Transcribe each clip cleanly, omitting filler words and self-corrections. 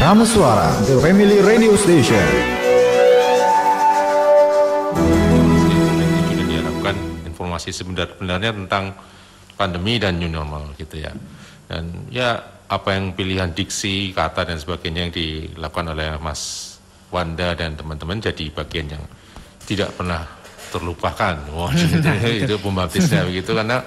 Ramasuara, The Family Radio Station. Juga diharapkan informasi sebenarnya tentang pandemi dan new normal gitu ya. Dan ya apa yang pilihan diksi, kata dan sebagainya yang dilakukan oleh Mas Wanda dan teman-teman jadi bagian yang tidak pernah terlupakan. Wah, itu pembaptisnya begitu karena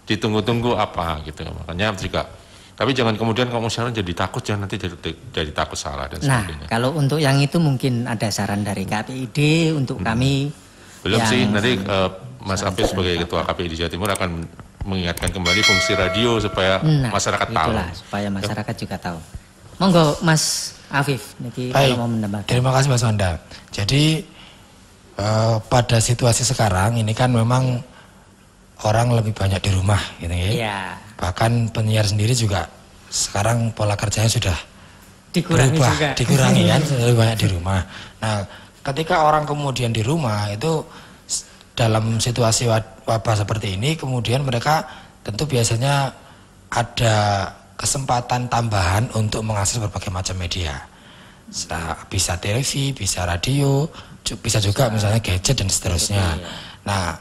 ditunggu-tunggu apa gitu. Makanya juga tapi jangan kemudian kamu saran jadi takut, jangan nanti jadi takut salah dan sebagainya. Nah, kalau untuk yang itu mungkin ada saran dari KPID untuk kami. Belum sih, nanti Mas Afif sebagai Ketua KPID Jawa Timur akan mengingatkan kembali fungsi radio supaya masyarakat tahu. Itulah, supaya masyarakat juga tahu. Monggo Mas Afif, niki kalau mau menambahkan. Terima kasih Mas Wanda. Jadi pada situasi sekarang ini kan memang orang lebih banyak di rumah gitu ya. Iya. Bahkan penyiar sendiri juga sekarang pola kerjanya sudah dikurangi kan, lebih banyak di rumah. Nah, ketika orang kemudian di rumah itu dalam situasi wabah seperti ini, kemudian mereka tentu biasanya ada kesempatan tambahan untuk mengakses berbagai macam media. Bisa TV, bisa radio, bisa juga misalnya gadget dan seterusnya. Nah,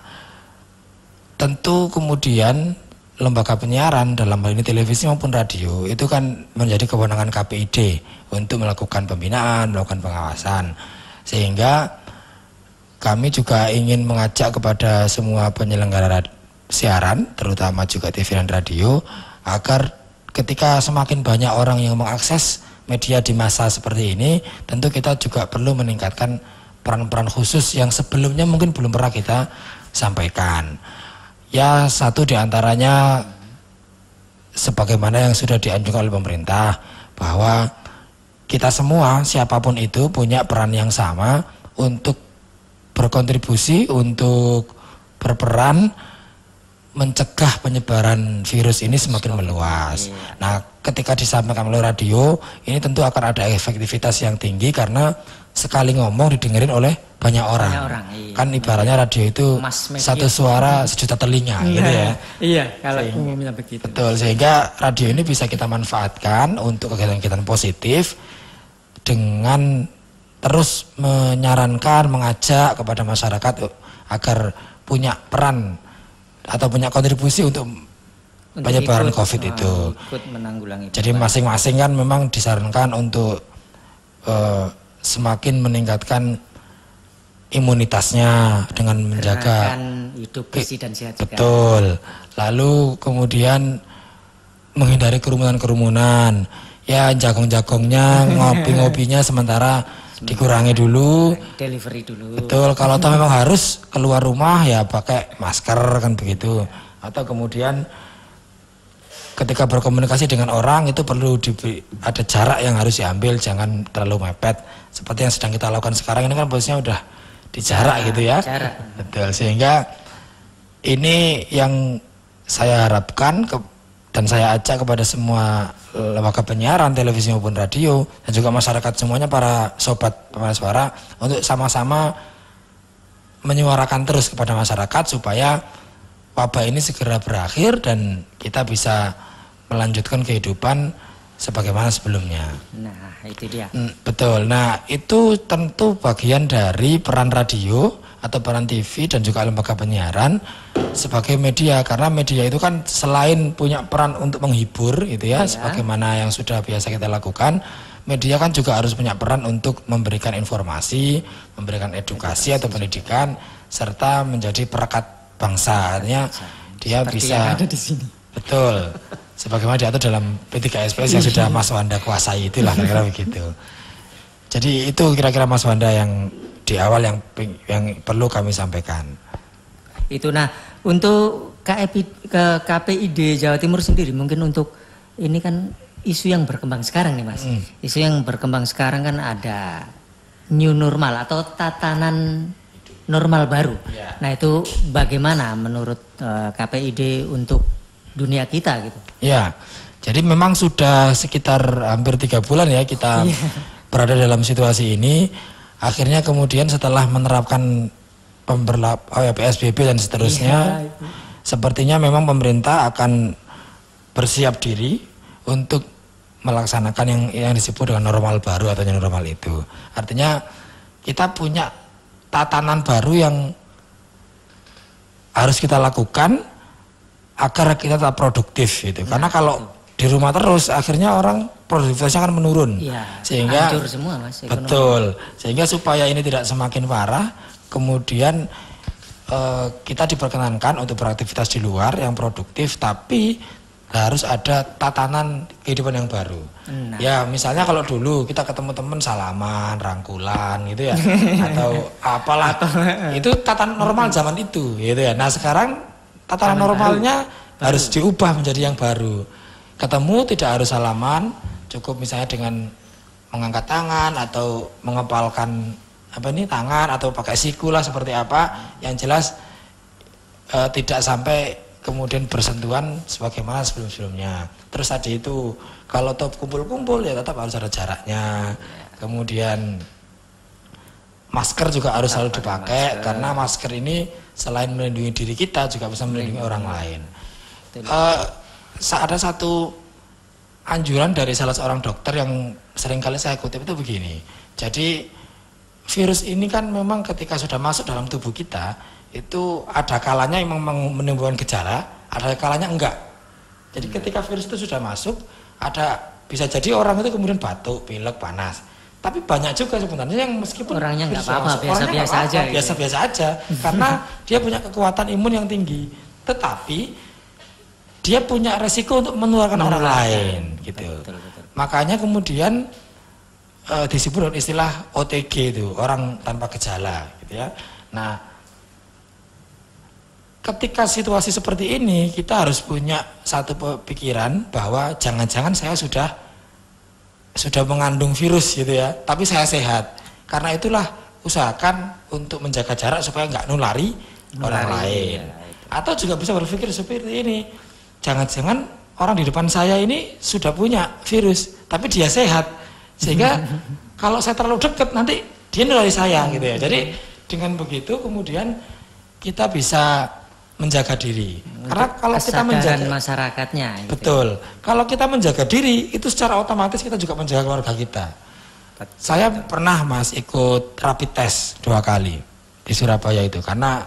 tentu kemudian lembaga penyiaran dalam hal ini televisi maupun radio itu kan menjadi kewenangan KPID untuk melakukan pembinaan, melakukan pengawasan. Sehingga kami juga ingin mengajak kepada semua penyelenggara siaran, terutama juga TV dan radio, agar ketika semakin banyak orang yang mengakses media di masa seperti ini, tentu kita juga perlu meningkatkan peran-peran khusus yang sebelumnya mungkin belum pernah kita sampaikan. Ya, satu diantaranya sebagaimana yang sudah dianjurkan oleh pemerintah, bahwa kita semua siapapun itu punya peran yang sama untuk berkontribusi, untuk berperan mencegah penyebaran virus ini semakin meluas. Nah, ketika disampaikan oleh radio, ini tentu akan ada efektivitas yang tinggi karena sekali ngomong didengerin oleh banyak orang. Kan ibaratnya radio itu satu suara sejuta telinga gitu ya. Iya, kalau umumnya begitu. Betul, sehingga radio ini bisa kita manfaatkan untuk kegiatan-kegiatan positif dengan terus menyarankan, mengajak kepada masyarakat agar punya peran atau punya kontribusi untuk penyebaran COVID itu. Jadi masing-masing kan memang disarankan untuk semakin meningkatkan imunitasnya dengan menjaga hidup bersih dan sehat juga. Betul. Lalu kemudian menghindari kerumunan-kerumunan. Ya, jagong-jagongnya, ngopi-ngopinya sementara dikurangi dulu. Delivery dulu. Betul. Kalau toh memang harus keluar rumah ya pakai masker kan begitu. Atau kemudian ketika berkomunikasi dengan orang itu perlu ada jarak yang harus diambil, jangan terlalu mepet. Seperti yang sedang kita lakukan sekarang ini kan posisinya udah di jarak gitu ya. Jarak. Betul. Sehingga ini yang saya harapkan dan saya ajak kepada semua lembaga penyiaran televisi maupun radio dan juga masyarakat semuanya, para sobat pemanas suara, untuk sama-sama menyuarakan terus kepada masyarakat supaya wabah ini segera berakhir dan kita bisa melanjutkan kehidupan sebagaimana sebelumnya. Nah, itu dia. Betul. Nah, itu tentu bagian dari peran radio atau peran TV dan juga lembaga penyiaran sebagai media, karena media itu kan selain punya peran untuk menghibur gitu ya, sebagaimana yang sudah biasa kita lakukan, media kan juga harus punya peran untuk memberikan informasi, memberikan edukasi atau pendidikan, serta menjadi perekat bangsa. Artinya dia seperti bisa ada di sini. Betul. Sebagaimana diatur dalam P3SPS yang sudah Mas Wanda kuasai, itulah kira-kira begitu. Jadi itu kira-kira Mas Wanda yang di awal yang perlu kami sampaikan. Itu. Nah, untuk KPID Jawa Timur sendiri, mungkin untuk ini kan isu yang berkembang sekarang nih Mas. Isu yang berkembang sekarang kan ada new normal atau tatanan normal baru. Nah, itu bagaimana menurut KPID untuk dunia kita gitu? Ya, jadi memang sudah sekitar hampir 3 bulan ya kita berada dalam situasi ini. Akhirnya kemudian setelah menerapkan PSBB dan seterusnya, sepertinya memang pemerintah akan bersiap diri untuk melaksanakan yang disebut dengan normal baru atau yang normal itu. Artinya kita punya tatanan baru yang harus kita lakukan agar kita tetap produktif gitu. Karena kalau di rumah terus akhirnya orang produktivitasnya akan menurun. Ya, sehingga hancur semua Mas. Betul. Sehingga supaya ini tidak semakin parah, kemudian kita diperkenankan untuk beraktivitas di luar yang produktif, tapi harus ada tatanan kehidupan yang baru. Nah. Ya misalnya kalau dulu kita ketemu teman salaman, rangkulan gitu ya, atau apalah, itu tatanan normal zaman itu gitu ya. Nah sekarang tatanan normalnya harus diubah menjadi yang baru. Ketemu tidak harus salaman, cukup misalnya dengan mengangkat tangan atau mengepalkan tangan atau pakai siku lah seperti apa. Yang jelas tidak sampai kemudian bersentuhan sebagaimana sebelum-sebelumnya. Terus tadi itu kalau top kumpul-kumpul ya tetap harus ada jaraknya. Kemudian masker juga harus selalu dipakai karena masker ini selain melindungi diri kita juga bisa melindungi orang lain. Ada satu anjuran dari salah seorang dokter yang sering kali saya kutip itu begini. Jadi virus ini kan memang ketika sudah masuk dalam tubuh kita itu ada kalanya memang menimbulkan gejala, ada kalanya enggak. Jadi ketika virus itu sudah masuk, bisa jadi orang itu kemudian batuk, pilek, panas. Tapi banyak juga sebenarnya yang meskipun orangnya nggak apa-apa, biasa-biasa aja. Biasa-biasa aja, karena dia punya kekuatan imun yang tinggi. Tetapi dia punya resiko untuk menularkan orang lain, gitu. Betul. Makanya kemudian disebut dengan istilah OTG itu, orang tanpa gejala, gitu ya. Nah, ketika situasi seperti ini kita harus punya satu pikiran bahwa jangan-jangan saya sudah mengandung virus gitu ya, tapi saya sehat. Karena itulah usahakan untuk menjaga jarak supaya nggak nulari orang lain. Ya, atau juga bisa berpikir seperti ini, jangan-jangan orang di depan saya ini sudah punya virus, tapi dia sehat, sehingga kalau saya terlalu dekat nanti dia nulari saya gitu ya. Jadi dengan begitu kemudian kita bisa menjaga diri. Karena kalau kita menjaga masyarakatnya gitu. Betul. Kalau kita menjaga diri itu secara otomatis kita juga menjaga keluarga kita. Saya pernah Mas ikut rapid test 2 kali di Surabaya itu karena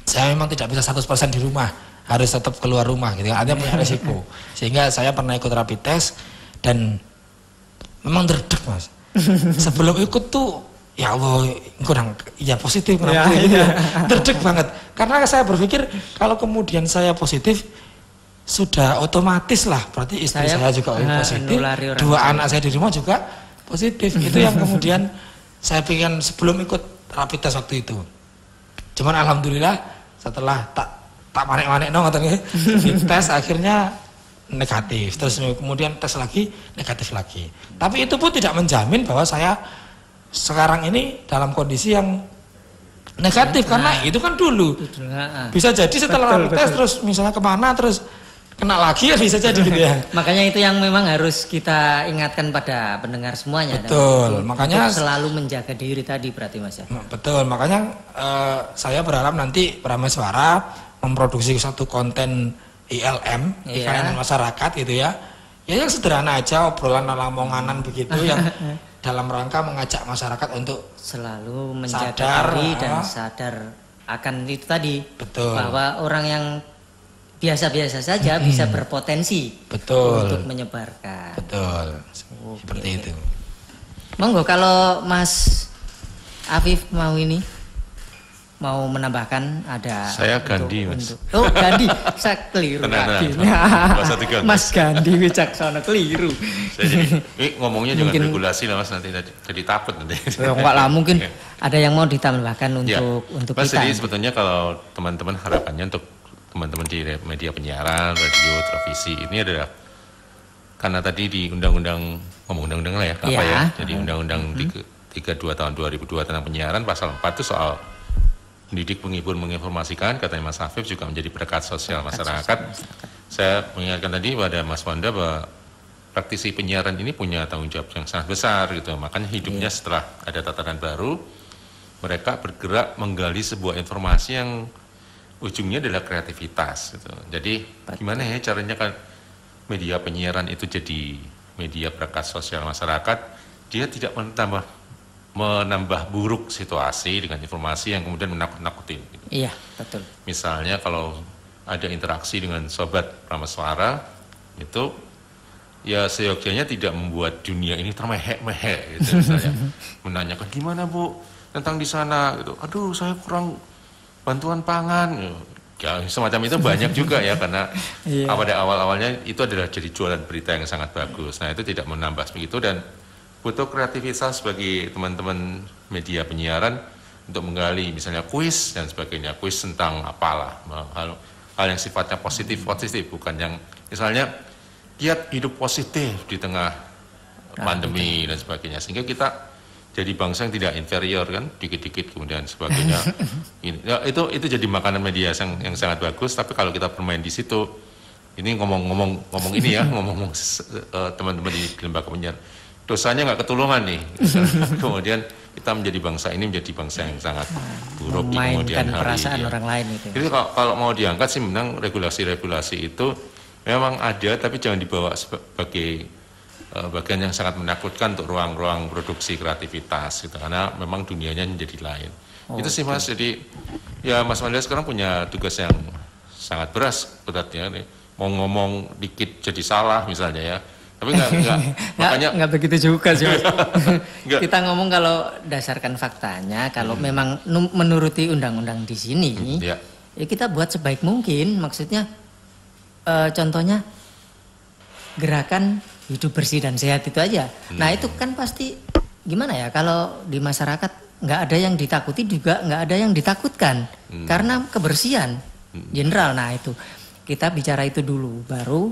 saya memang tidak bisa 100% di rumah, harus tetap keluar rumah gitu. Artinya punya resiko. Sehingga saya pernah ikut rapid test dan memang derdek Mas. Sebelum ikut tuh ya Allah, kurang ya positif ya, gitu ya. Derdek banget. Karena saya berpikir kalau kemudian saya positif sudah otomatis lah, berarti istri saya juga positif, 2 anak saya di rumah juga positif. Itu yang kemudian saya pikirkan sebelum ikut rapid test waktu itu. Cuman alhamdulillah setelah tak manek-manek tes akhirnya negatif. Terus kemudian tes lagi negatif lagi. Tapi itu pun tidak menjamin bahwa saya sekarang ini dalam kondisi yang negatif karena itu kan dulu bisa jadi setelah rapid test terus misalnya kemana terus kena lagi ya bisa jadi gitu ya. Makanya itu yang memang harus kita ingatkan pada pendengar semuanya. Betul, makanya selalu menjaga diri tadi berarti Mas ya. Betul, makanya saya berharap nanti Prameswara memproduksi satu konten ILM, iklan masyarakat gitu ya. Ya yang sederhana aja, obrolan omonganan begitu yang dalam rangka mengajak masyarakat untuk selalu menjaga diri dan sadar akan itu tadi. Betul. Bahwa orang yang biasa-biasa saja bisa berpotensi untuk menyebarkan. Betul. Seperti itu. Monggo kalau Mas Afif mau menambahkan ada. Saya Gandhi Mas. Oh Gandhi, saya keliru. Mas Gandhi wicaksana keliru. Saya jadi ngomongnya jangan regulasi lah Mas, nanti jadi takut nanti. Enggak lah, mungkin ada yang mau ditambahkan untuk Mas, kita. Jadi sebetulnya kalau teman-teman harapannya untuk teman-teman di media penyiaran, radio, televisi ini adalah karena tadi di undang-undang lah ya, apa ya? Jadi undang-undang 32 tahun 2002 tentang penyiaran pasal 4 itu soal mendidik, menghibur, menginformasikan, katanya Mas Afif juga menjadi berkat sosial masyarakat. Saya mengingatkan tadi pada Mas Wanda bahwa praktisi penyiaran ini punya tanggung jawab yang sangat besar gitu. Makanya hidupnya setelah ada tatanan baru, mereka bergerak menggali sebuah informasi yang ujungnya adalah kreativitas gitu. Jadi gimana ya caranya kan media penyiaran itu jadi media perangkat sosial masyarakat, dia tidak menambah buruk situasi dengan informasi yang kemudian menakut-nakutin gitu. Iya, betul. Misalnya kalau ada interaksi dengan sobat Prameswara itu ya seyogyanya tidak membuat dunia ini termehek-mehek gitu misalnya. Menanyakan gimana Bu tentang di sana gitu. Aduh saya kurang bantuan pangan. Ya semacam itu banyak juga ya karena pada awal-awalnya itu adalah jadi jualan berita yang sangat bagus. Nah itu tidak menambah begitu dan butuh kreativitas bagi teman-teman media penyiaran untuk menggali misalnya kuis dan sebagainya. Kuis tentang apalah hal yang sifatnya positif bukan yang misalnya kiat hidup positif di tengah pandemi dan sebagainya, sehingga kita jadi bangsa yang tidak inferior kan, dikit-dikit kemudian sebagainya. Ya, itu jadi makanan media yang sangat bagus. Tapi kalau kita bermain di situ, ini ngomong ini ya, ngomong teman-teman di lembaga penyiaran, dosanya nggak ketulungan nih. Kemudian kita menjadi bangsa ini menjadi bangsa yang sangat buruk di kemudian hari. Perasaan ya. orang lain itu. Jadi kalau mau diangkat sih memang regulasi-regulasi itu memang ada, tapi jangan dibawa sebagai bagian yang sangat menakutkan untuk ruang-ruang produksi kreativitas gitu, karena memang dunianya menjadi lain. Itu sih Mas. Jadi ya Mas Wanda sekarang punya tugas yang sangat berat ya. Mau ngomong dikit jadi salah misalnya ya. Tapi nggak begitu juga sih Mas. Kita ngomong kalau dasarkan faktanya, kalau memang menuruti undang-undang di sini, ya kita buat sebaik mungkin. Maksudnya contohnya gerakan hidup bersih dan sehat itu aja. Nah itu kan pasti gimana ya, kalau di masyarakat nggak ada yang ditakuti juga nggak ada yang ditakutkan karena kebersihan general. Nah itu kita bicara itu dulu, baru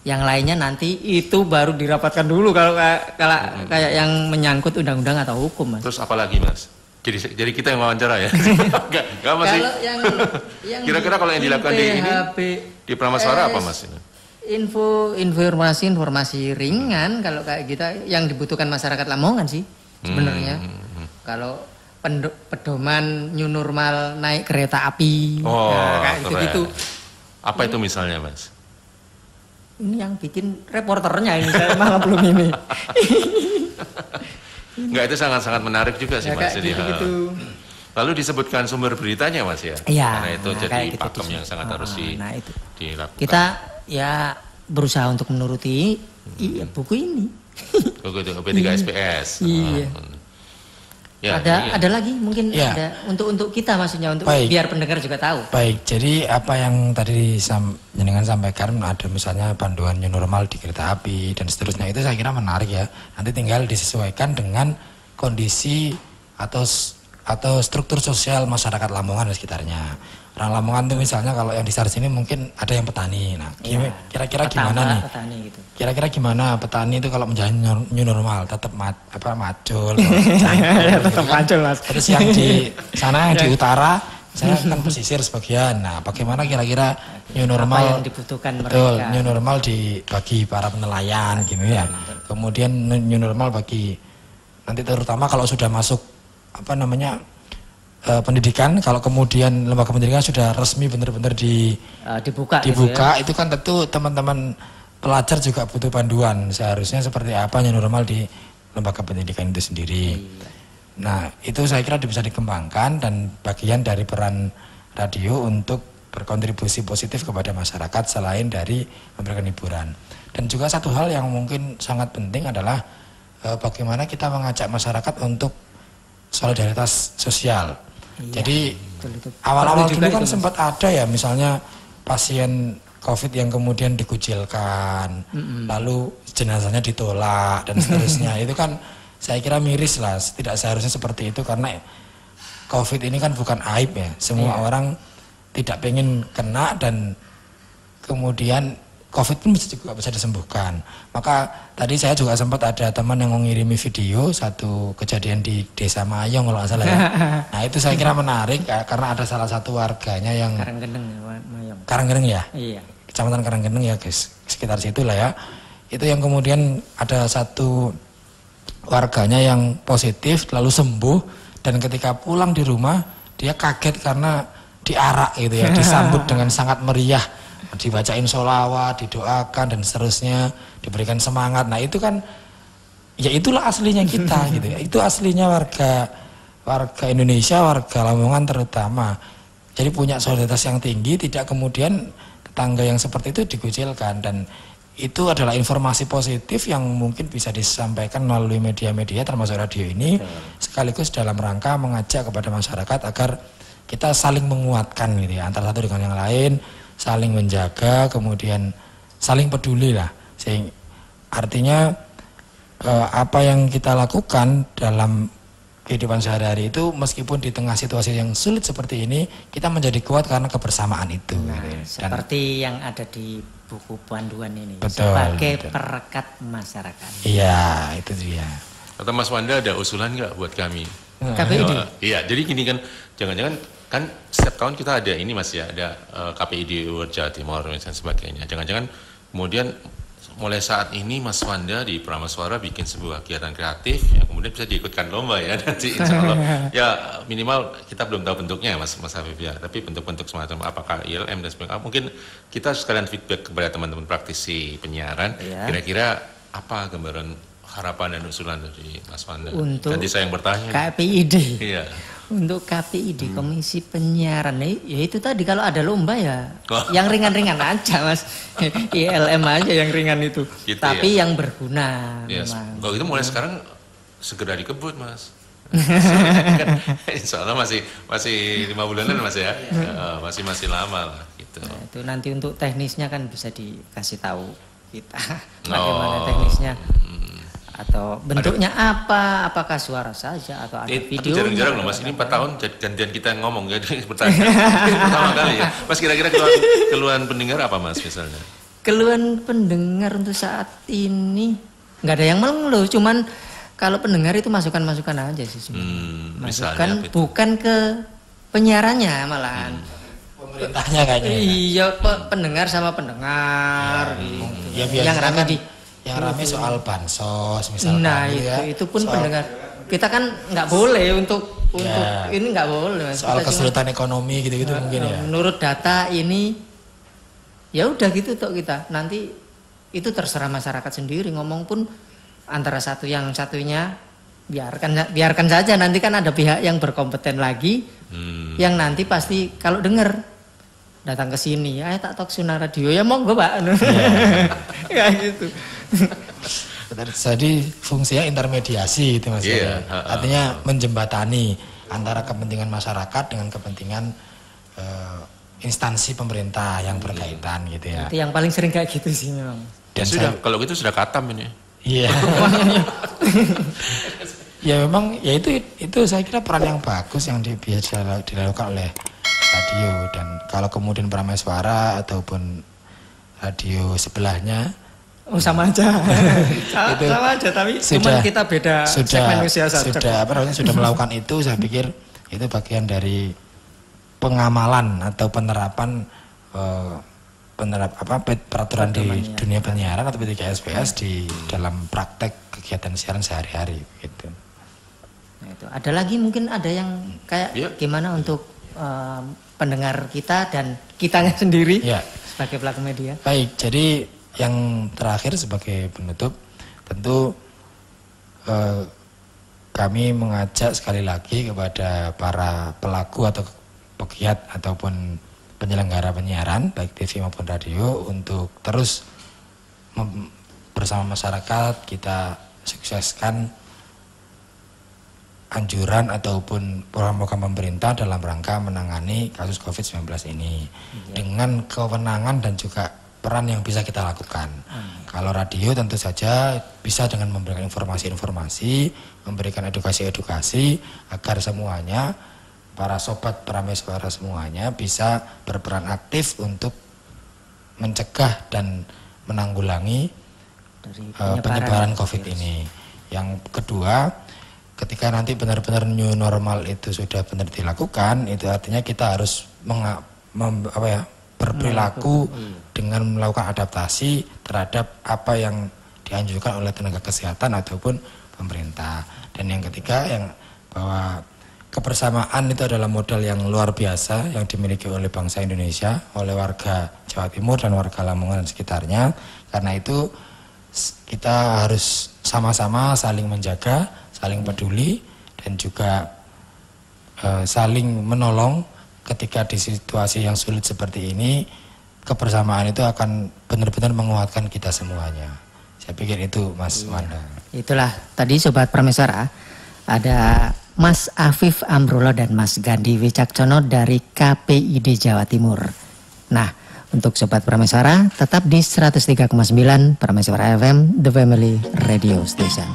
yang lainnya nanti itu baru dirapatkan dulu kalau kayak yang menyangkut undang-undang atau hukum Mas. Terus apa lagi Mas? Jadi kita yang wawancara ya? Enggak Mas. Kalau yang kira-kira kalau yang dilakukan di Prameswara apa Mas? Informasi ringan kalau kayak kita yang dibutuhkan masyarakat Lamongan sih sebenarnya. Kalau pedoman new normal naik kereta api, kayak gitu-gitu. Apa itu misalnya Mas? Ini yang bikin reporternya ini, saya malah belum ini. Enggak, itu sangat-sangat menarik juga sih ya, Mas. Gitu. Lalu disebutkan sumber beritanya Mas ya? Iya. Karena itu jadi pakem yang sangat harus dilakukan. Kita ya berusaha untuk menuruti buku ini. Buku itu B3SPS. Iya. Ya, ada lagi mungkin ada untuk kita maksudnya untuk biar pendengar juga tahu. Baik, jadi apa yang tadi jenengan sampaikan, ada misalnya panduan new normal di kereta api dan seterusnya, itu saya kira menarik ya. Nanti tinggal disesuaikan dengan kondisi atau struktur sosial masyarakat Lamongan dan sekitarnya. Orang Lamongan itu misalnya kalau yang di Sar sini mungkin ada yang petani. Nah, kira-kira gimana nih? Petani gitu. Kira-kira gimana petani itu kalau menjalani new normal tetap macul. Tetap macul Mas. Terus yang di sana di utara saya kan pesisir sebagian. Nah, bagaimana kira-kira new normal apa yang dibutuhkan mereka? Betul, new normal bagi para penelayan gitu ya. Kemudian new normal bagi nanti terutama kalau sudah masuk pendidikan, kalau kemudian lembaga pendidikan sudah resmi benar-benar dibuka gitu ya. Itu kan tentu teman-teman pelajar juga butuh panduan seharusnya seperti apa yang normal di lembaga pendidikan itu sendiri. Nah itu saya kira bisa dikembangkan dan bagian dari peran radio untuk berkontribusi positif kepada masyarakat selain dari memberikan hiburan. Dan juga satu hal yang mungkin sangat penting adalah bagaimana kita mengajak masyarakat untuk solidaritas sosial. Jadi awal-awal dulu kan sempat ada ya misalnya pasien COVID yang kemudian dikucilkan, lalu jenazahnya ditolak dan seterusnya. Itu kan saya kira miris lah, tidak seharusnya seperti itu karena COVID ini kan bukan aib ya. Semua orang tidak pengen kena dan kemudian COVID pun juga bisa disembuhkan. Maka tadi saya juga sempat ada teman yang mengirimi video satu kejadian di Desa Mayong kalau nggak salah ya. Nah itu saya kira menarik karena ada salah satu warganya yang Karanggeneng ya. Iya. Kecamatan Karanggeneng ya guys, sekitar situ lah ya. Itu yang kemudian ada satu warganya yang positif lalu sembuh dan ketika pulang di rumah dia kaget karena diarak gitu ya, disambut dengan sangat meriah, dibacain sholawat, didoakan dan seterusnya, diberikan semangat. Nah itu kan, ya itulah aslinya kita gitu ya. Itu aslinya warga Indonesia, warga Lamongan terutama. Jadi punya solidaritas yang tinggi, tidak kemudian tetangga yang seperti itu dikucilkan. Dan itu adalah informasi positif yang mungkin bisa disampaikan melalui media-media termasuk radio ini, sekaligus dalam rangka mengajak kepada masyarakat agar kita saling menguatkan gitu ya, antara satu dengan yang lain, saling menjaga, kemudian saling peduli lah. Artinya apa yang kita lakukan dalam kehidupan sehari-hari itu, meskipun di tengah situasi yang sulit seperti ini, kita menjadi kuat karena kebersamaan itu. Nah, gitu. seperti yang ada di buku panduan ini, betul, sebagai betul. perekat masyarakat. Iya, itu dia. Kata Mas Wanda, ada usulan nggak buat kami? KPID. Iya, jadi gini kan, jangan-jangan kan setiap tahun kita ada ini Mas ya, ada KPID Award Jawa Timur dan sebagainya. Jangan-jangan kemudian mulai saat ini Mas Wanda di Prameswara bikin sebuah kegiatan kreatif yang kemudian bisa diikutkan lomba ya nanti insya Allah. Ya minimal kita belum tahu bentuknya Mas Habib ya, tapi bentuk-bentuk semacam apakah ILM dan sebagainya. Mungkin kita sekalian feedback kepada teman-teman praktisi penyiaran, kira-kira apa gambaran harapan dan usulan dari Mas Wanda? Untuk nanti saya yang bertanya. KPID. Iya. Untuk KPID, Komisi Penyiaran, ya itu tadi kalau ada lomba ya, yang ringan-ringan aja Mas, ILM aja yang ringan itu, gitu tapi ya? Yang berguna. Yes. Kalau itu mulai sekarang segera dikebut Mas. Kan, insya Allah masih 5 bulanan Mas ya, masih lama lah gitu. Nah, itu nanti untuk teknisnya kan bisa dikasih tahu kita bagaimana teknisnya. Atau bentuknya apa, apakah suara saja atau ada video. Jarang-jarang loh Mas, ini 4 tahun gantian kita ngomong jadi bertanya. Pertama kali ya. Mas kira-kira keluhan pendengar apa Mas misalnya? Keluhan pendengar untuk saat ini nggak ada yang mengeluh, cuman kalau pendengar itu masukan-masukan aja sih. Masukan bukan ke penyiarannya malahan. Pemerintahnya kayaknya. Iya, pendengar sama pendengar. Ya, yang rame di yang ramai soal bansos misalnya. Nah itu pun pendengar kita kan nggak boleh untuk ini nggak boleh. Soal kita kesulitan ekonomi gitu-gitu mungkin ya. Menurut data ini ya udah gitu toh kita. Nanti itu terserah masyarakat sendiri ngomong pun antara satunya biarkan saja, nanti kan ada pihak yang berkompeten lagi yang nanti pasti kalau dengar datang ke sini, tak talk Sunnah Radio ya monggo Pak. Kayak gitu. Jadi fungsinya intermediasi itu Mas. Artinya menjembatani antara kepentingan masyarakat dengan kepentingan instansi pemerintah yang berkaitan gitu ya. Itu yang paling sering kayak gitu sih memang. Dan kalau gitu sudah katam ini. Iya. Ya memang ya itu saya kira peran yang bagus yang biasa dilakukan oleh radio, dan kalau kemudian Prameswara ataupun radio sebelahnya sama aja. Sama aja tapi cuma kita beda segmen usia saja. Sudah melakukan itu, saya pikir itu bagian dari pengamalan atau penerapan peraturan di dunia penyiaran atau PTK-SPS di dalam praktek kegiatan siaran sehari-hari gitu. Nah, itu ada lagi mungkin ada yang kayak gimana untuk pendengar kita dan kitanya sendiri sebagai pelaku media. Baik, jadi yang terakhir sebagai penutup tentu kami mengajak sekali lagi kepada para pelaku atau pegiat ataupun penyelenggara penyiaran baik TV maupun radio untuk terus bersama masyarakat kita sukseskan anjuran ataupun program-program pemerintah dalam rangka menangani kasus COVID-19 ini dengan kewenangan dan juga peran yang bisa kita lakukan. Kalau radio tentu saja bisa dengan memberikan informasi-informasi, memberikan edukasi-edukasi agar semuanya, para sobat Prameswara semuanya bisa berperan aktif untuk mencegah dan menanggulangi penyebaran COVID ini. Yang kedua, ketika nanti benar-benar new normal itu sudah benar dilakukan, itu artinya kita harus berperilaku dengan melakukan adaptasi terhadap apa yang dianjurkan oleh tenaga kesehatan ataupun pemerintah. Dan yang ketiga, yang bahwa kebersamaan itu adalah modal yang luar biasa yang dimiliki oleh bangsa Indonesia, oleh warga Jawa Timur dan warga Lamongan dan sekitarnya. Karena itu kita harus sama-sama saling menjaga, saling peduli, dan juga saling menolong ketika di situasi yang sulit seperti ini. Kebersamaan itu akan benar-benar menguatkan kita semuanya. Saya pikir itu, Mas Wanda. Itulah tadi Sobat Prameswara, ada Mas Afif Amrullah dan Mas Gandhi Wicaksono dari KPID Jawa Timur. Nah, untuk Sobat Prameswara tetap di 103,9 Prameswara FM, The Family Radio Station.